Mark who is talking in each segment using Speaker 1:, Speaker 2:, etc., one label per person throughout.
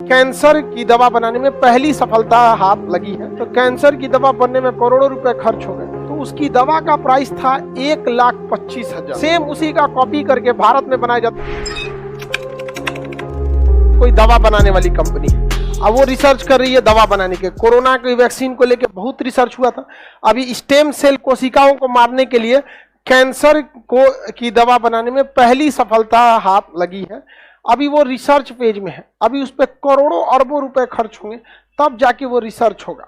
Speaker 1: Cancer की दवा बनाने में पहली सफलता हाथ लगी है। तो कैंसर की दवा बनने में करोड़ों रुपए खर्च हो गए। तो उसकी दवा का प्राइस था 1,25,000। सेम उसी का कॉपी करके भारत में बनाया जाता कोई दवा बनाने वाली कंपनी है। अब वो रिसर्च कर रही है दवा बनाने के। कोरोना की वैक्सीन को लेकर बहुत रिसर्च हुआ था। अभी स्टेम सेल कोशिकाओं को मारने के लिए कैंसर की दवा बनाने में पहली सफलता हाथ लगी है। अभी वो रिसर्च पेज में है। अभी उस पर करोड़ों अरबों रुपए खर्च होंगे, तब जाके वो रिसर्च होगा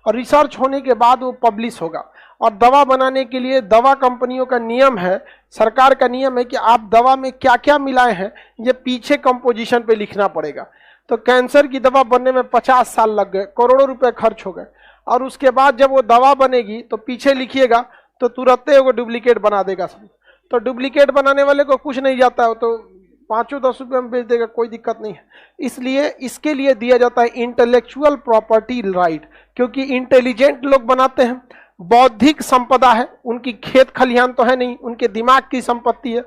Speaker 1: और रिसर्च होने के बाद वो पब्लिश होगा। और दवा बनाने के लिए दवा कंपनियों का नियम है, सरकार का नियम है कि आप दवा में क्या क्या मिलाए हैं ये पीछे कंपोजिशन पे लिखना पड़ेगा। तो कैंसर की दवा बनने में 50 साल लग गए, करोड़ों रुपए खर्च हो गए। और उसके बाद जब वो दवा बनेगी तो पीछे लिखिएगा तो तुरंत वो डुप्लीकेट बना देगा सब। तो डुप्लीकेट बनाने वाले को कुछ नहीं जाता है, तो 5-10 रुपये में बेच देगा, कोई दिक्कत नहीं है। इसलिए इसके लिए दिया जाता है इंटेलेक्चुअल प्रॉपर्टी राइट, क्योंकि इंटेलिजेंट लोग बनाते हैं, बौद्धिक संपदा है, उनकी खेत खलिहान तो है नहीं, उनके दिमाग की संपत्ति है।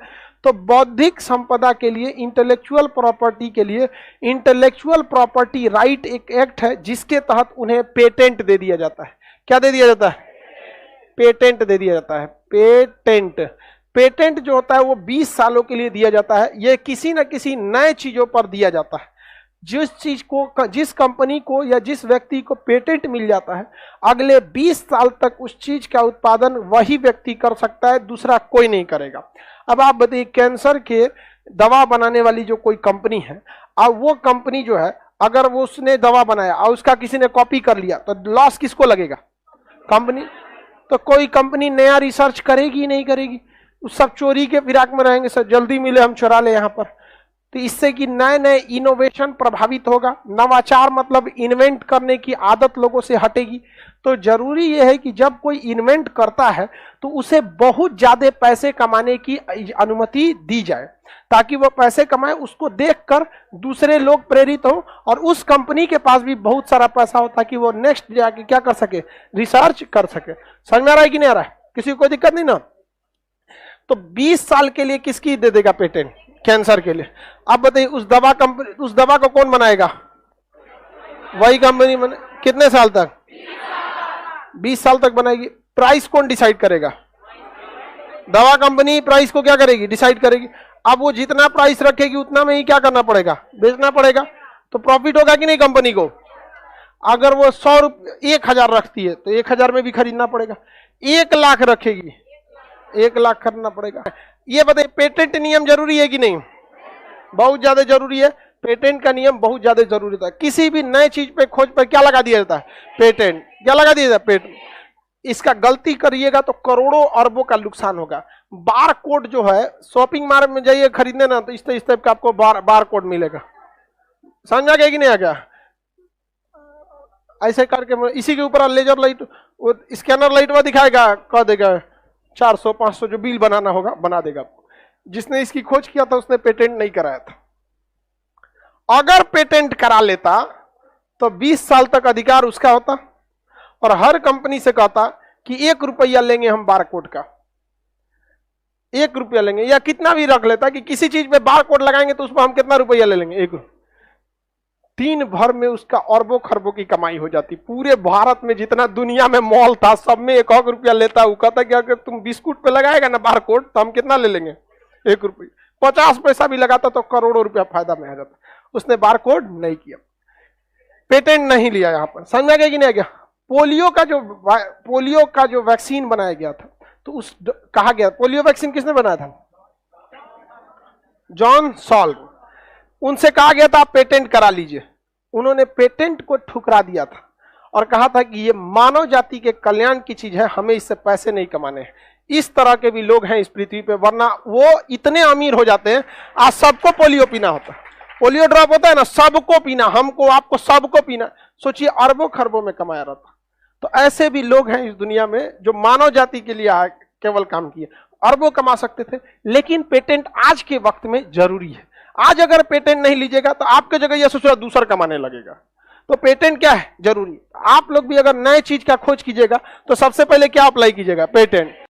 Speaker 1: तो बौद्धिक संपदा के लिए, इंटेलेक्चुअल प्रॉपर्टी के लिए इंटेलेक्चुअल प्रॉपर्टी राइट एक एक्ट है जिसके तहत उन्हें पेटेंट दे दिया जाता है। क्या दे दिया जाता है? पेटेंट दे दिया जाता है। पेटेंट जो होता है वो 20 सालों के लिए दिया जाता है। ये किसी न किसी नए चीजों पर दिया जाता है। जिस चीज को, जिस कंपनी को या जिस व्यक्ति को पेटेंट मिल जाता है, अगले 20 साल तक उस चीज का उत्पादन वही व्यक्ति कर सकता है, दूसरा कोई नहीं करेगा। अब आप बताइए, कैंसर के दवा बनाने वाली जो कोई कंपनी है, अब वो कंपनी जो है, अगर वो उसने दवा बनाया और उसका किसी ने कॉपी कर लिया तो लॉस किसको लगेगा? कंपनी। तो कोई कंपनी नया रिसर्च करेगी नहीं करेगी, सब चोरी के फिराक में रहेंगे, सर जल्दी मिले हम चुरा ले यहाँ पर। तो इससे कि नए नए इनोवेशन प्रभावित होगा, नवाचार मतलब इन्वेंट करने की आदत लोगों से हटेगी। तो जरूरी यह है कि जब कोई इन्वेंट करता है तो उसे बहुत ज्यादा पैसे कमाने की अनुमति दी जाए, ताकि वो पैसे कमाए, उसको देखकर दूसरे लोग प्रेरित हो और उस कंपनी के पास भी बहुत सारा पैसा हो, ताकि वो नेक्स्ट जाके क्या कर सके? रिसर्च कर सके। समझ में आ रहा है कि नहीं आ रहा है? किसी को कोई दिक्कत नहीं ना? तो 20 साल के लिए किसकी दे देगा पेटेंट? कैंसर के लिए। अब बताइए, उस दवा को कौन बनाएगा? वही कंपनी बने। कितने साल तक? 20 साल तक बनाएगी। प्राइस कौन डिसाइड करेगा? दवा कंपनी प्राइस को क्या करेगी? डिसाइड करेगी। अब वो जितना प्राइस रखेगी उतना में ही क्या करना पड़ेगा? बेचना पड़ेगा। तो प्रॉफिट होगा कि नहीं कंपनी को? अगर वो 100 रुपये 1000 रखती है तो 1000 में भी खरीदना पड़ेगा। 1 लाख रखेगी, 1 लाख करना पड़ेगा। ये बताइए, पेटेंट नियम जरूरी है कि नहीं? बहुत ज्यादा जरूरी है। पेटेंट का नियम बहुत ज्यादा जरूरी था। किसी भी नए चीज पे खोज पर क्या लगा दिया जाता है? पेटेंट। क्या लगा दिया जाता है? पेटेंट। इसका गलती करिएगा तो करोड़ों अरबों का नुकसान होगा। बार कोड जो है, शॉपिंग मार्ट में जाइए खरीदने ना, तो इस टाइप का आपको बार कोड मिलेगा। समझ आ गया कि नहीं आ गया? ऐसे करके इसी के ऊपर लेजर लाइट, वो स्कैनर लाइट वो दिखाएगा, कह देगा 400-500 जो बिल बनाना होगा बना देगा आपको। जिसने इसकी खोज किया था उसने पेटेंट नहीं कराया था। अगर पेटेंट करा लेता तो 20 साल तक अधिकार उसका होता और हर कंपनी से कहता कि 1 रुपया लेंगे हम बारकोड का, 1 रुपया लेंगे, या कितना भी रख लेता कि किसी चीज पे बारकोड लगाएंगे तो उस पर हम कितना रुपया ले लेंगे? 1। दिन भर में उसका अरबों खरबों की कमाई हो जाती। पूरे भारत में जितना दुनिया में मॉल था सब में 1 रुपया लेता। वो कहता कि अगर तुम बिस्कुट पे लगाएगा ना बारकोड तो हम कितना ले लेंगे? 1 रुपया। 50 पैसा भी लगाता तो करोड़ों रुपया फायदा में आ जाता। उसने बारकोड नहीं किया, पेटेंट नहीं लिया। यहाँ पर समझ में आ गया कि नहीं आ गया? पोलियो का जो वैक्सीन बनाया गया था, तो कहा गया पोलियो वैक्सीन किसने बनाया था? John solve. उनसे कहा गया था आप पेटेंट करा लीजिए। उन्होंने पेटेंट को ठुकरा दिया था और कहा था कि ये मानव जाति के कल्याण की चीज है, हमें इससे पैसे नहीं कमाने हैं। इस तरह के भी लोग हैं इस पृथ्वी पे, वरना वो इतने अमीर हो जाते हैं। आज सबको पोलियो पीना होता है, पोलियो ड्रॉप होता है ना, सबको पीना, हमको आपको सबको पीना। सोचिए, अरबों खरबों में कमाया रहता। तो ऐसे भी लोग हैं इस दुनिया में जो मानव जाति के लिए केवल काम किए, अरबों कमा सकते थे। लेकिन पेटेंट आज के वक्त में जरूरी है। आज अगर पेटेंट नहीं लीजिएगा तो आपके जगह यह सोच दूसरा कमाने लगेगा। तो पेटेंट क्या है? जरूरी। आप लोग भी अगर नए चीज का खोज कीजिएगा तो सबसे पहले क्या अप्लाई कीजिएगा? पेटेंट।